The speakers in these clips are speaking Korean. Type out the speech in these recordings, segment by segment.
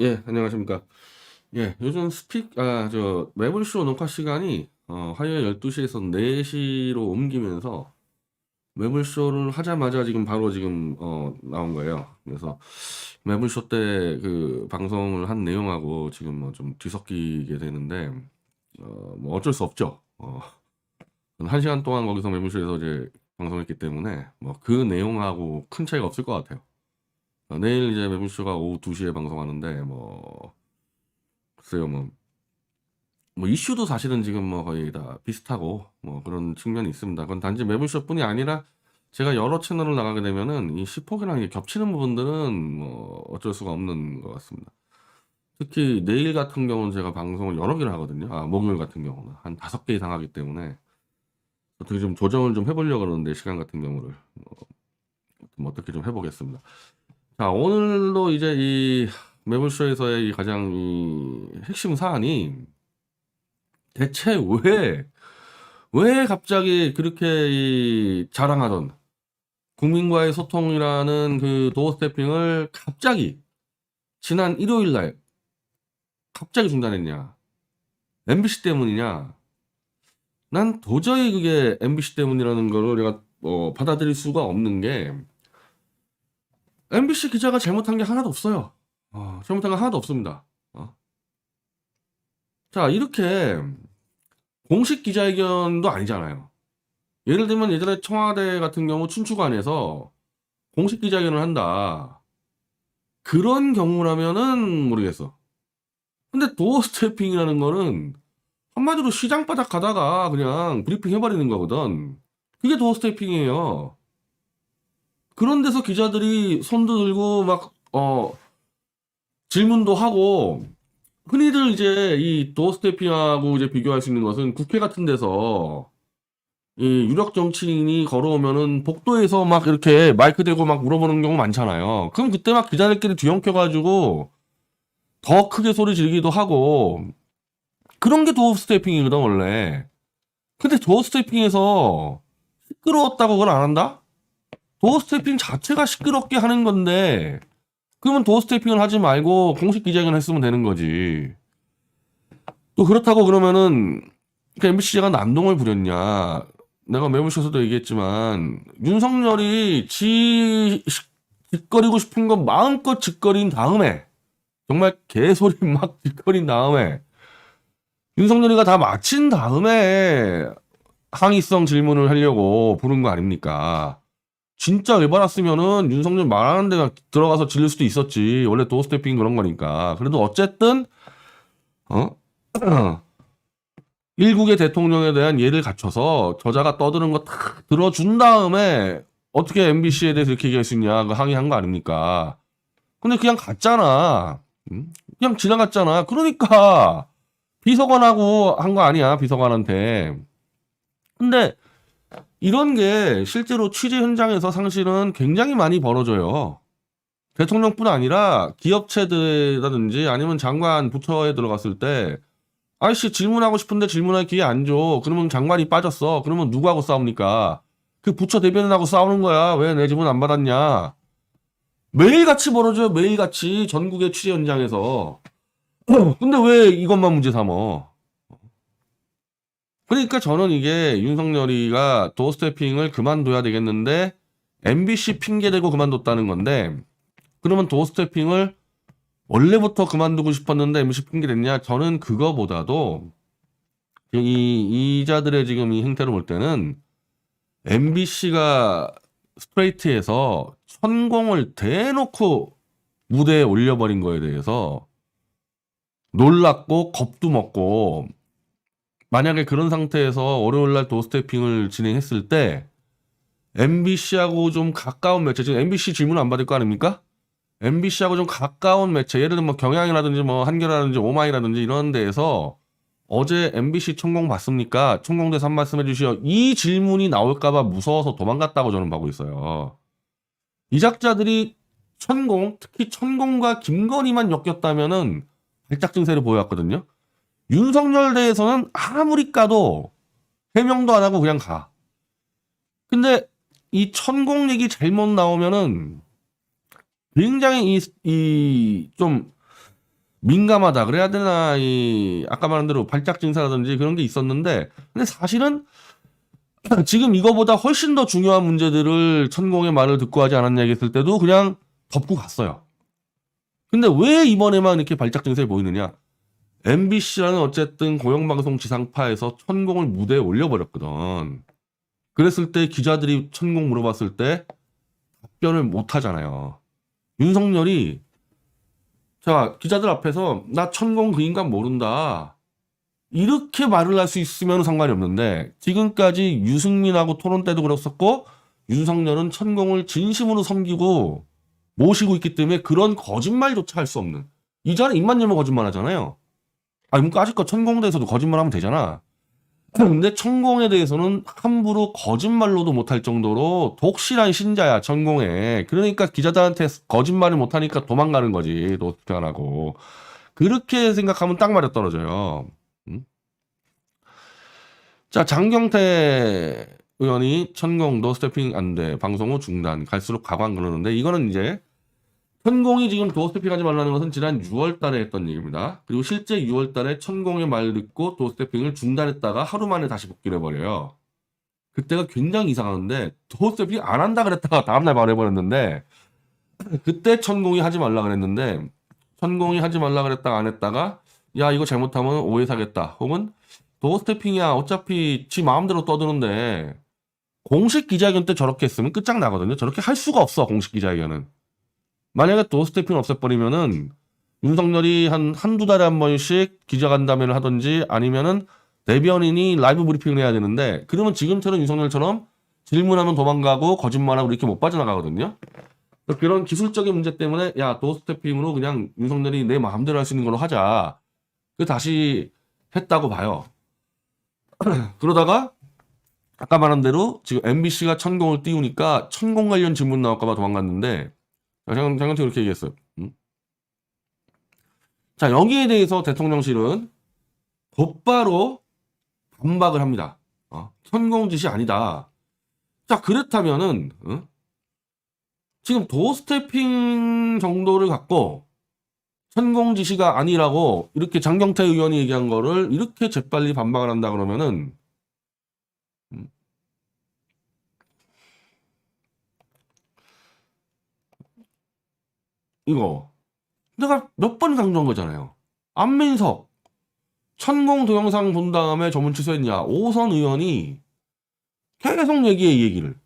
예, 안녕하십니까. 예, 요즘 매블쇼 녹화 시간이, 화요일 12시에서 4시로 옮기면서, 매블쇼를 하자마자 지금 바로 지금, 나온 거예요. 그래서, 매블쇼 때 그 방송을 한 내용하고 지금 뭐 좀 뒤섞이게 되는데, 뭐 어쩔 수 없죠. 1시간 동안 거기서 매블쇼에서 이제 방송했기 때문에, 뭐 그 내용하고 큰 차이가 없을 것 같아요. 내일 이제 매블쇼가 오후 2시에 방송하는데, 글쎄요, 뭐 이슈도 사실은 지금 뭐 거의 다 비슷하고 뭐 그런 측면이 있습니다. 그건 단지 매블쇼뿐이 아니라 제가 여러 채널을 나가게 되면은 이 시폭이랑 이게 겹치는 부분들은 뭐 어쩔 수가 없는 것 같습니다. 특히 내일 같은 경우는 제가 방송을 여러 개를 하거든요. 목요일 같은 경우는 한 5개 이상 하기 때문에 어떻게 좀 조정을 좀 해보려고 그러는데 시간 같은 경우를 좀 어떻게 좀 해보겠습니다. 자, 오늘도 이제 이 매블쇼에서의 이 가장 이 핵심 사안이 대체 왜 갑자기 그렇게 이 자랑하던 국민과의 소통이라는 그 도어 스태핑을 갑자기 지난 일요일 날 갑자기 중단했냐? MBC 때문이냐? 난 도저히 그게 MBC 때문이라는 거를 내가 받아들일 수가 없는 게 MBC 기자가 잘못한 게 하나도 없어요. 잘못한 게 하나도 없습니다. 자, 이렇게 공식 기자회견도 아니잖아요. 예를 들면 예전에 청와대 같은 경우 춘추관에서 공식 기자회견을 한다. 그런 경우라면은 모르겠어. 근데 도어 스태핑이라는 거는 한마디로 시장바닥 가다가 그냥 브리핑 해버리는 거거든. 그게 도어 스태핑이에요. 그런 데서 기자들이 손도 들고 막, 질문도 하고, 흔히들 이제 이 도어 스태핑하고 이제 비교할 수 있는 것은 국회 같은 데서 이 유력 정치인이 걸어오면은 복도에서 막 이렇게 마이크 대고 막 물어보는 경우 많잖아요. 그럼 그때 막 기자들끼리 뒤엉켜가지고 더 크게 소리 지르기도 하고, 그런 게 도어 스태핑이거든, 원래. 근데 도어 스태핑에서 시끄러웠다고 그걸 안 한다? 도어 스태핑 자체가 시끄럽게 하는 건데, 그러면 도어 스태핑을 하지 말고 공식 기자회견 했으면 되는 거지. 또 그렇다고 그러면은, 그 MBC가 난동을 부렸냐. 내가 매부쇼에서도 얘기했지만, 윤석열이 짓거리고 싶은 거 마음껏 짓거린 다음에, 정말 개소리 막 짓거린 다음에, 윤석열이가 다 마친 다음에 항의성 질문을 하려고 부른 거 아닙니까? 진짜 열받았으면은 윤석열 말하는 데가 들어가서 질릴 수도 있었지. 원래 도어스태핑 그런 거니까. 그래도 어쨌든 어? 일국의 대통령에 대한 예를 갖춰서 저자가 떠드는 거 탁 들어준 다음에 어떻게 MBC에 대해서 이렇게 얘기할 수 있냐. 그 항의한 거 아닙니까? 근데 그냥 갔잖아. 응? 그냥 지나갔잖아. 그러니까 비서관하고 한 거 아니야. 비서관한테. 근데 이런 게 실제로 취재 현장에서 사실은 굉장히 많이 벌어져요. 대통령뿐 아니라 기업체들이라든지 아니면 장관 부처에 들어갔을 때 아이씨 질문하고 싶은데 질문할 기회 안 줘. 그러면 장관이 빠졌어. 그러면 누구하고 싸웁니까? 그 부처 대변인하고 싸우는 거야. 왜 내 질문 안 받았냐? 매일같이 벌어져요. 매일같이 전국의 취재 현장에서. 근데 왜 이것만 문제 삼어? 그러니까 저는 이게 윤석열이가 도어스태핑을 그만둬야 되겠는데 MBC 핑계대고 그만뒀다는 건데 그러면 도어스태핑을 원래부터 그만두고 싶었는데 MBC 핑계댔냐? 저는 그거보다도 이자들의 지금 이 행태를 볼 때는 MBC가 스트레이트에서 천공을 대놓고 무대에 올려버린 거에 대해서 놀랐고 겁도 먹고 만약에 그런 상태에서 월요일날 도스태핑을 진행했을 때 MBC하고 좀 가까운 매체, 지금 MBC 질문 안 받을 거 아닙니까? MBC하고 좀 가까운 매체, 예를 들면 뭐 경향이라든지 뭐 한겨레라든지 오마이라든지 이런 데에서 어제 MBC 천공 봤습니까? 천공돼서 한 말씀 해주시오. 이 질문이 나올까봐 무서워서 도망갔다고 저는 보고 있어요. 이 작자들이 천공, 특히 천공과 김건희만 엮였다면은 발작 증세를 보여왔거든요. 윤석열 대해서는 아무리 까도 해명도 안 하고 그냥 가. 근데 이 천공 얘기 잘못 나오면은 굉장히 좀 민감하다 그래야 되나, 아까 말한 대로 발작 증세라든지 그런 게 있었는데, 근데 사실은 지금 이거보다 훨씬 더 중요한 문제들을 천공의 말을 듣고 하지 않았냐 얘기했을 때도 그냥 덮고 갔어요. 근데 왜 이번에만 이렇게 발작 증세를 보이느냐? MBC라는 어쨌든 공영방송 지상파에서 천공을 무대에 올려버렸거든. 그랬을 때 기자들이 천공 물어봤을 때 답변을 못 하잖아요. 윤석열이 자, 기자들 앞에서 나 천공 그 인간 모른다, 이렇게 말을 할 수 있으면 상관이 없는데, 지금까지 유승민하고 토론 때도 그랬었고 윤석열은 천공을 진심으로 섬기고 모시고 있기 때문에 그런 거짓말조차 할 수 없는, 이자는 입만 열면 거짓말 하잖아요. 아니 뭐 까짓거 천공에 대해서도 거짓말하면 되잖아. 근데 천공에 대해서는 함부로 거짓말로도 못할 정도로 독실한 신자야 천공에. 그러니까 기자들한테 거짓말을 못하니까 도망가는 거지, 노스피안 하고. 그렇게 생각하면 딱 맞아 떨어져요. 자, 장경태 의원이 천공 도어스태핑 안 돼, 방송 후 중단, 갈수록 가관 그러는데, 이거는 이제 천공이 지금 도어스태핑 하지 말라는 것은 지난 6월 달에 했던 얘기입니다. 그리고 실제 6월 달에 천공의 말을 듣고 도어스태핑을 중단했다가 하루 만에 다시 복귀를 해버려요. 그때가 굉장히 이상한데, 도어스태핑 안 한다 그랬다가 다음날 바로 해버렸는데, 그때 천공이 하지 말라 그랬는데, 천공이 하지 말라 그랬다가 안 했다가, 야 이거 잘못하면 오해 사겠다, 혹은 도어스태핑이야 어차피 지 마음대로 떠드는데, 공식 기자회견 때 저렇게 했으면 끝장나거든요. 저렇게 할 수가 없어, 공식 기자회견은. 만약에 도어스태핑을 없애버리면은 윤석열이 한두 달에 한 번씩 기자간담회를 하든지 아니면은 대변인이 라이브 브리핑을 해야 되는데, 그러면 지금처럼 윤석열처럼 질문하면 도망가고 거짓말하고 이렇게 못 빠져나가거든요. 그런 기술적인 문제 때문에 야 도어스태핑으로 그냥 윤석열이 내 마음대로 할 수 있는 걸로 하자, 그 다시 했다고 봐요. 그러다가 아까 말한 대로 지금 MBC가 천공을 띄우니까 천공 관련 질문 나올까봐 도망갔는데, 장경태 이렇게 얘기했어요. 자, 여기에 대해서 대통령실은 곧바로 반박을 합니다. 천공 짓이 아니다. 자, 그렇다면은 지금 도어스태핑 정도를 갖고 천공 지시가 아니라고 이렇게 장경태 의원이 얘기한 거를 이렇게 재빨리 반박을 한다 그러면은, 이거 내가 몇 번 강조한 거잖아요. 안민석 천공 동영상 본 다음에 조문 취소했냐, 오선 의원이 계속 얘기해, 이 얘기를.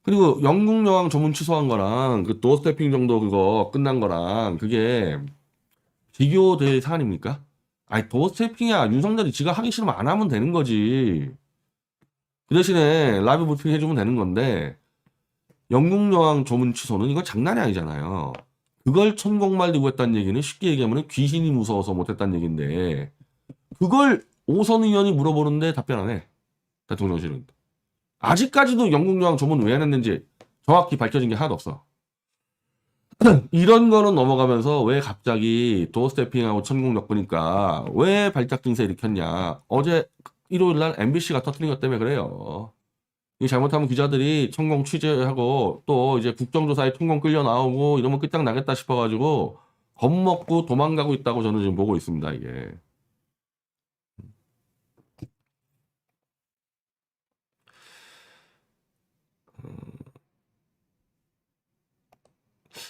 그리고 영국 여왕 조문 취소한 거랑 그 도어스태핑 정도 그거 끝난 거랑 그게 비교될 사안입니까? 아니 도어스태핑이야 윤석열이 지가 하기 싫으면 안 하면 되는 거지. 그 대신에 라이브 브리핑 해주면 되는 건데, 영국 여왕 조문 취소는 이건 장난이 아니잖아요. 그걸 천공말 들고 했다는 얘기는 쉽게 얘기하면 귀신이 무서워서 못했다는 얘기인데, 그걸 오선 의원이 물어보는데 답변 안 해, 대통령실은. 아직까지도 영국 여왕 조문 왜 안 했는지 정확히 밝혀진 게 하나도 없어. 이런 거는 넘어가면서 왜 갑자기 도어스태핑하고 천공 엮으니까 왜 발작 증세 일으켰냐. 어제 일요일 날 MBC가 터뜨린 것 때문에 그래요. 이 잘못하면 기자들이 천공 취재하고 또 이제 국정조사에 천공 끌려 나오고 이러면 끝장나겠다 싶어가지고 겁먹고 도망가고 있다고 저는 지금 보고 있습니다, 이게.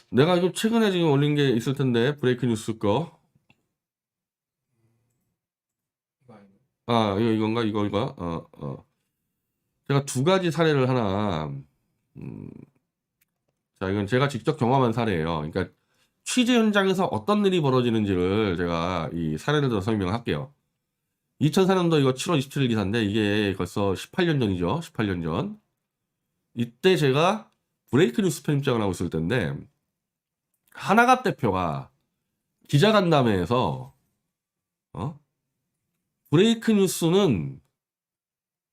내가 이거 최근에 지금 올린 게 있을 텐데, 브레이크 뉴스 거. 이건가? 이거. 제가 두 가지 사례를 하나, 자, 이건 제가 직접 경험한 사례예요. 그러니까 취재 현장에서 어떤 일이 벌어지는지를 제가 이 사례를 들어 설명을 할게요. 2004년도 이거 7월 27일 기사인데, 이게 벌써 18년 전이죠. 18년 전. 이때 제가 브레이크 뉴스 편집장을 하고 있을 때인데, 하나갑 대표가 기자간담회에서 브레이크 뉴스는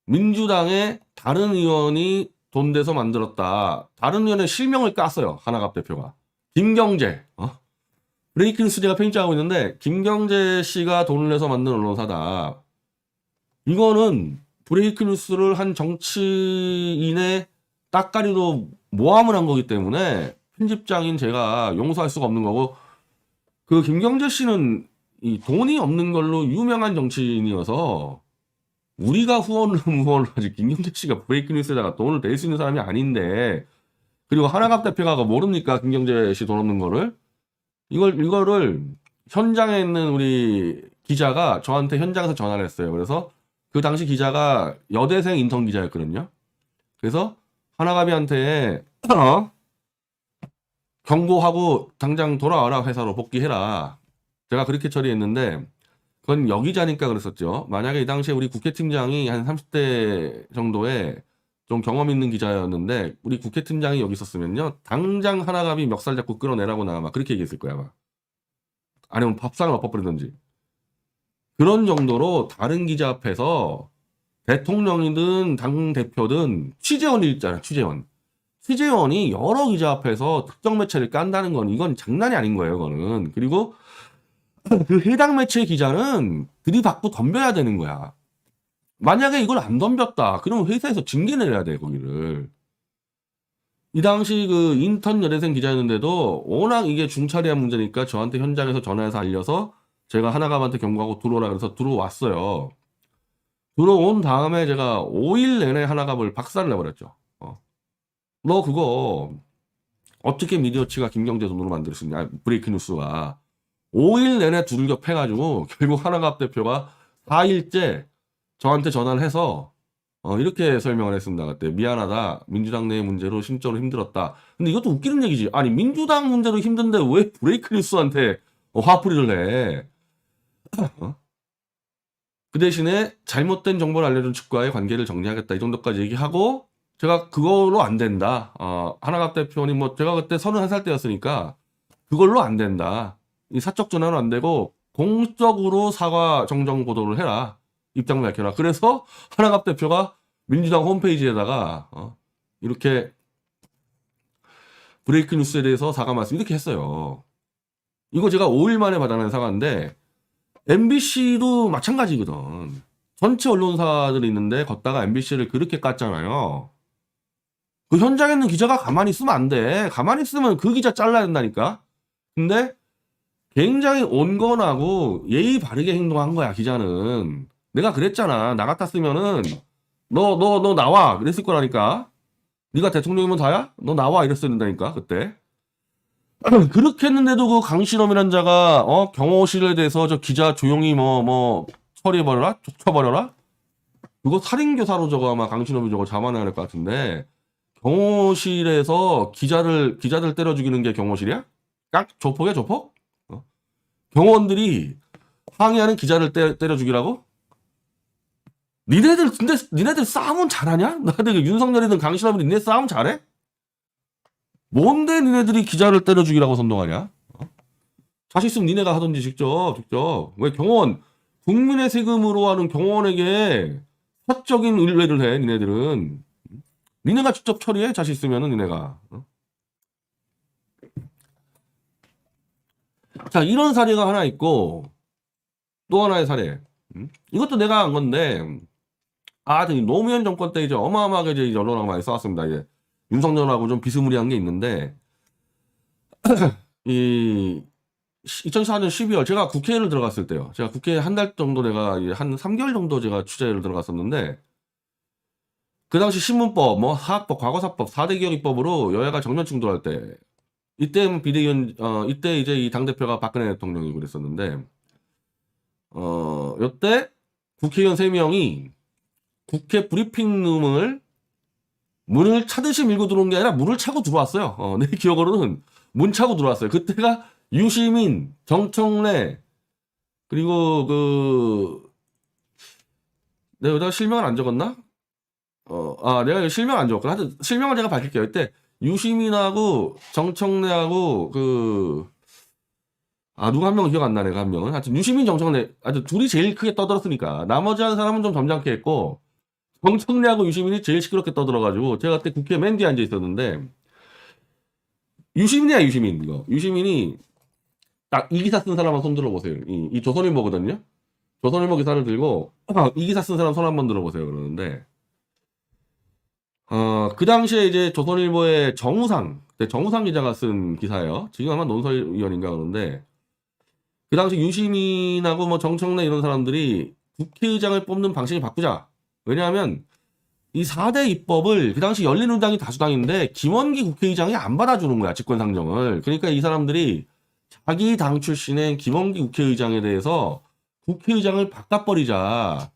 민주당의 다른 의원이 돈 대서 만들었다, 다른 의원의 실명을 깠어요, 하나갑 대표가. 김경재, 브레이크 뉴스 제가 편집하고 있는데 김경재 씨가 돈을 내서 만든 언론사다. 이거는 브레이크 뉴스를 한 정치인의 따까리로 모함을 한 거기 때문에 편집장인 제가 용서할 수가 없는 거고, 그 김경재 씨는 이 돈이 없는 걸로 유명한 정치인이어서 우리가 후원을 하지 김경재 씨가 브레이크뉴스에다가 돈을 댈 수 있는 사람이 아닌데 그리고 하나갑 대표가 모릅니까 김경재 씨 돈 없는 거를 이거를 현장에 있는 우리 기자가 저한테 현장에서 전화를 했어요. 그래서 그 당시 기자가 여대생 인턴 기자였거든요. 그래서 하나갑이한테 경고하고 당장 돌아와라 회사로 복귀해라. 제가 그렇게 처리했는데 그건 여기자니까 그랬었죠. 만약에 이 당시에 우리 국회팀장이 한 30대 정도의 좀 경험 있는 기자였는데 우리 국회팀장이 여기 있었으면요. 당장 하나갑이 멱살 잡고 끌어내라고 나 아마 그렇게 얘기했을 거야. 아마. 아니면 밥상을 엎어버리든지. 그런 정도로 다른 기자 앞에서 대통령이든 당대표든 취재원이 있잖아. 취재원이 여러 기자 앞에서 특정 매체를 깐다는 건 이건 장난이 아닌 거예요. 이거는. 그리고 그 해당 매체 기자는 들이받고 덤벼야 되는 거야. 만약에 이걸 안 덤볐다. 그러면 회사에서 징계 내려야 돼, 거기를. 이 당시 그 인턴 여대생 기자였는데도 워낙 이게 중차리한 문제니까 저한테 현장에서 전화해서 알려서 제가 하나갑한테 경고하고 들어오라 그래서 들어왔어요. 들어온 다음에 제가 5일 내내 하나갑을 박살을 내버렸죠. 너 그거 어떻게 미디어치가 김경재 돈으로 만들 수 있냐? 브레이크뉴스가 5일 내내 두들겨 패가지고 결국 하나갑 대표가 4일째 저한테 전화를 해서 이렇게 설명을 했습니다. 그때 미안하다. 민주당 내 문제로 심적으로 힘들었다. 근데 이것도 웃기는 얘기지. 아니 민주당 문제로 힘든데 왜 브레이크뉴스한테 화풀이를 해? 그 대신에 잘못된 정보를 알려준 측과의 관계를 정리하겠다. 이 정도까지 얘기하고 제가 그걸로 안 된다. 하나갑 대표님 뭐 제가 그때 31살 때였으니까 그걸로 안 된다. 이 사적 전화는 안 되고 공적으로 사과 정정 보도를 해라. 입장 밝혀라. 그래서 하나갑 대표가 민주당 홈페이지에다가 이렇게 브레이크 뉴스에 대해서 사과 말씀 이렇게 했어요. 이거 제가 5일 만에 받아낸 사과인데 MBC도 마찬가지거든. 전체 언론사들이 있는데 걷다가 MBC를 그렇게 깠잖아요. 그 현장에 있는 기자가 가만히 있으면 안 돼. 가만히 있으면 그 기자 잘라야 된다니까. 근데 굉장히 온건하고 예의 바르게 행동한 거야, 기자는. 내가 그랬잖아. 나 같았으면은 너 나와. 그랬을 거라니까. 네가 대통령이면 다야? 너 나와. 이랬어야 된다니까, 그때. 그렇게 했는데도 그 강신엄이란 자가 경호실에 대해서 저 기자 조용히 뭐 처리해버려라? 쫓아버려라? 그거 살인교사로 저거 아마 강신엄이 저거 잡아내야 할 것 같은데 경호실에서 기자들 때려 죽이는 게 경호실이야? 조폭이야 조폭? 경호원들이 항의하는 기자를 때려 죽이라고? 니네들 싸움은 잘하냐? 나한테 윤석열이든 강신하면 니네 싸움 잘해? 뭔데 니네들이 기자를 때려 죽이라고 선동하냐? 자신 있으면 니네가 하던지 직접. 왜 경호원, 국민의 세금으로 하는 경호원에게 사적인 의뢰를 해, 니네들은. 니네가 직접 처리해, 자신 있으면은 니네가. 자, 이런 사례가 하나 있고, 또 하나의 사례. 이것도 내가 한 건데, 노무현 정권 때 이제 어마어마하게 이제 언론하고 많이 싸웠습니다. 이제 윤석열하고 좀 비스무리한 게 있는데, 2014년 12월, 제가 국회를 들어갔을 때요. 제가 국회에 한 달 정도 내가, 한 3개월 정도 제가 취재를 들어갔었는데, 그 당시 신문법, 사학법, 과거사법, 4대 기억입법으로 여야가 정면 충돌할 때, 이때 비대위원, 이때 이제 이 당대표가 박근혜 대통령이 그랬었는데, 이때 국회의원 3명이 국회 브리핑룸을 문을 차듯이 밀고 들어온 게 아니라 문을 차고 들어왔어요. 내 기억으로는 문 차고 들어왔어요. 그때가 유시민, 정청래, 그리고 내가 여기다가 실명을 안 적었나? 내가 실명 안 적었구나. 하여튼 실명을 제가 밝힐게요. 이때 유시민하고 정청래하고 누가 한 명은 기억 안 나네, 한 명은. 하여튼 유시민, 정청래, 둘이 제일 크게 떠들었으니까. 나머지 한 사람은 좀 점잖게 했고, 정청래하고 유시민이 제일 시끄럽게 떠들어가지고, 제가 그때 국회 맨 뒤에 앉아 있었는데, 유시민이야, 유시민, 이거. 유시민이, 딱 이 기사 쓴 사람만 손 들어보세요. 이 조선일보거든요? 조선일보 기사를 들고, 이 기사 쓴 사람 손 한번 들어보세요. 그러는데, 그 당시에 이제 조선일보의 정우상 기자가 쓴 기사예요. 지금 아마 논설위원인가 그러는데, 그 당시 유시민하고 뭐 정청래 이런 사람들이 국회의장을 뽑는 방식을 바꾸자. 왜냐하면 이 4대 입법을 그 당시 열린우리당이 다수당인데 김원기 국회의장이 안 받아주는 거야, 직권상정을. 그러니까 이 사람들이 자기 당 출신의 김원기 국회의장에 대해서 국회의장을 바꿔버리자.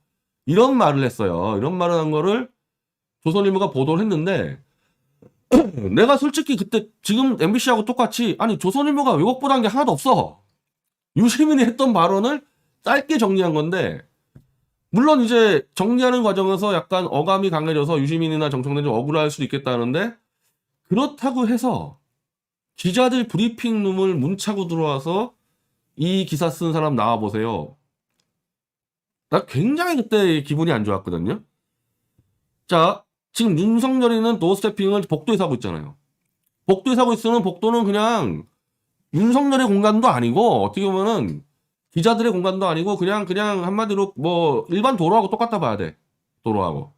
이런 말을 했어요. 이런 말을 한 거를 조선일보가 보도를 했는데 내가 솔직히 그때 지금 MBC하고 똑같이 아니 조선일보가 왜곡보도한 게 하나도 없어. 유시민이 했던 발언을 짧게 정리한 건데 물론 이제 정리하는 과정에서 약간 어감이 강해져서 유시민이나 정청래 좀 억울할 수도 있겠다는데 그렇다고 해서 기자들 브리핑룸을 문차고 들어와서 이 기사 쓴 사람 나와보세요. 나 굉장히 그때 기분이 안 좋았거든요. 자, 지금 윤석열이는 도어스태핑을 복도에서 하고 있잖아요. 복도에서 하고 있으면 복도는 그냥 윤석열의 공간도 아니고 어떻게 보면은 기자들의 공간도 아니고 그냥 한마디로 뭐 일반 도로하고 똑같다 봐야 돼. 도로하고.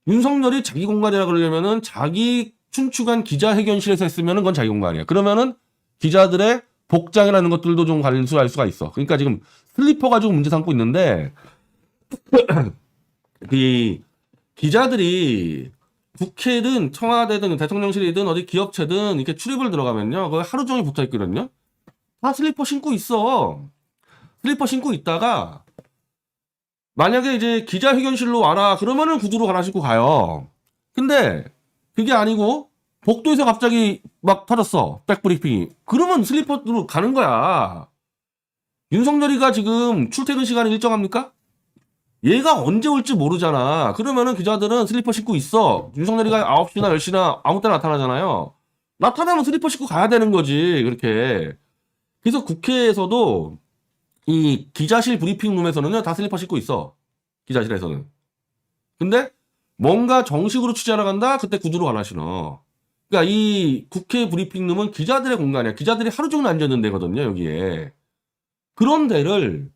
윤석열이 자기 공간이라 그러려면은 자기 춘추관 기자회견실에서 했으면은 그건 자기 공간이야. 그러면은 기자들의 복장이라는 것들도 좀 관수할 수가 있어. 그러니까 지금 슬리퍼 가지고 문제 삼고 있는데 이 기자들이 국회든 청와대든 대통령실이든 어디 기업체든 이렇게 출입을 들어가면요. 거기 하루 종일 붙어 있거든요. 다 슬리퍼 신고 있어. 슬리퍼 신고 있다가 만약에 이제 기자회견실로 와라 그러면은 구두로 갈아 신고 가요. 근데 그게 아니고 복도에서 갑자기 막 터졌어. 백브리핑이. 그러면 슬리퍼로 가는 거야. 윤석열이가 지금 출퇴근 시간이 일정합니까? 얘가 언제 올지 모르잖아. 그러면은 기자들은 슬리퍼 신고 있어. 윤석열이가 9시나 10시나 아무 때나 나타나잖아요. 나타나면 슬리퍼 신고 가야 되는 거지. 그렇게. 그래서 국회에서도 이 기자실 브리핑룸에서는요, 다 슬리퍼 신고 있어. 기자실에서는. 근데 뭔가 정식으로 취재하러 간다? 그때 구두로 갈아 신어. 그러니까 이 국회 브리핑룸은 기자들의 공간이야. 기자들이 하루 종일 앉아있는 데거든요, 여기에. 그런 데를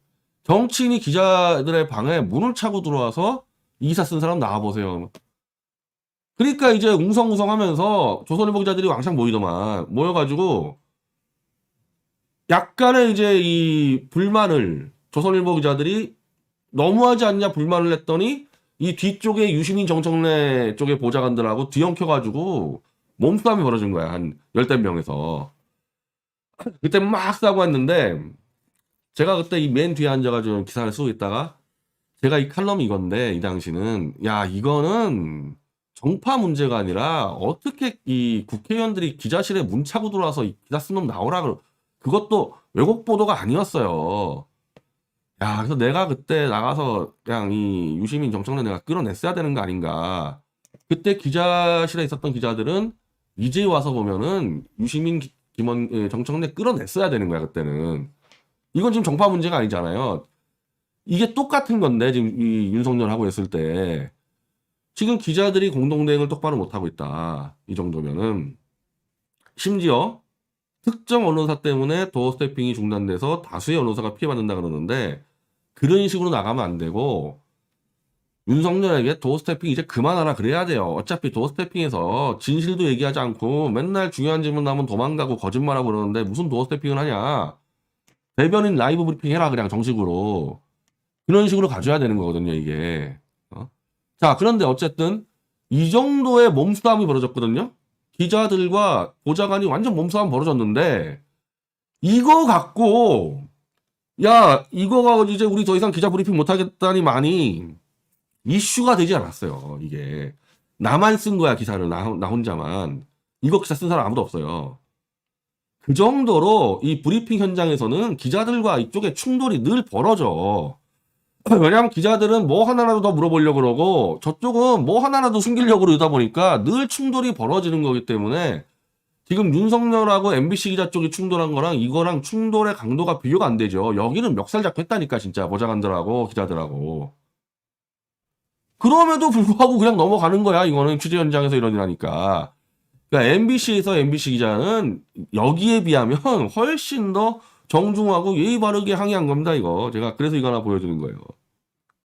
정치인이 기자들의 방에 문을 차고 들어와서 이 기사 쓴 사람 나와보세요. 그러니까 이제 웅성웅성 하면서 조선일보 기자들이 왕창 모이더만. 모여가지고 약간의 이제 이 불만을 조선일보 기자들이 너무하지 않냐 불만을 했더니 이 뒤쪽에 유시민 정청래 쪽의 보좌관들하고 뒤엉켜가지고 몸싸움이 벌어진 거야. 한 열댓 명에서. 그때 막 싸고 했는데 제가 그때 이 맨 뒤에 앉아가지고 기사를 쓰고 있다가 제가 이 칼럼이 이건데 이 당시는 야 이거는 정파 문제가 아니라 어떻게 이 국회의원들이 기자실에 문 차고 들어와서 이 기사 쓴 놈 나오라 그것도 왜곡 보도가 아니었어요. 야 그래서 내가 그때 나가서 그냥 이 유시민 정청래 내가 끌어냈어야 되는 거 아닌가. 그때 기자실에 있었던 기자들은 이제 와서 보면은 유시민 정청래 끌어냈어야 되는 거야 그때는. 이건 지금 정파 문제가 아니잖아요. 이게 똑같은 건데 지금 이 윤석열하고 했을 때 지금 기자들이 공동대응을 똑바로 못하고 있다. 이 정도면은 심지어 특정 언론사 때문에 도어 스태핑이 중단돼서 다수의 언론사가 피해받는다 그러는데 그런 식으로 나가면 안 되고 윤석열에게 도어 스태핑 이제 그만하라 그래야 돼요. 어차피 도어 스태핑에서 진실도 얘기하지 않고 맨날 중요한 질문 나오면 도망가고 거짓말하고 그러는데 무슨 도어 스태핑을 하냐. 대변인 라이브 브리핑 해라 그냥 정식으로. 그런 식으로 가져야 되는 거거든요 이게. 자 그런데 어쨌든 이 정도의 몸싸움이 벌어졌거든요. 기자들과 보좌관이 완전 몸싸움 벌어졌는데 이거 갖고 야 이거가 이제 우리 더 이상 기자 브리핑 못하겠다니 많이 이슈가 되지 않았어요. 이게 나만 쓴 거야 기사를 나 혼자만. 이거 기사 쓴 사람 아무도 없어요. 그 정도로 이 브리핑 현장에서는 기자들과 이쪽에 충돌이 늘 벌어져. 왜냐하면 기자들은 뭐 하나라도 더 물어보려고 그러고 저쪽은 뭐 하나라도 숨기려고 그러다 보니까 늘 충돌이 벌어지는 거기 때문에 지금 윤석열하고 MBC 기자 쪽이 충돌한 거랑 이거랑 충돌의 강도가 비교가 안 되죠. 여기는 멱살 잡고 했다니까 진짜 보좌관들하고 기자들하고. 그럼에도 불구하고 그냥 넘어가는 거야. 이거는 취재 현장에서 이러니까. 그러니까 MBC에서 MBC 기자는 여기에 비하면 훨씬 더 정중하고 예의 바르게 항의한 겁니다. 이거 제가 그래서 이거 하나 보여드린 거예요.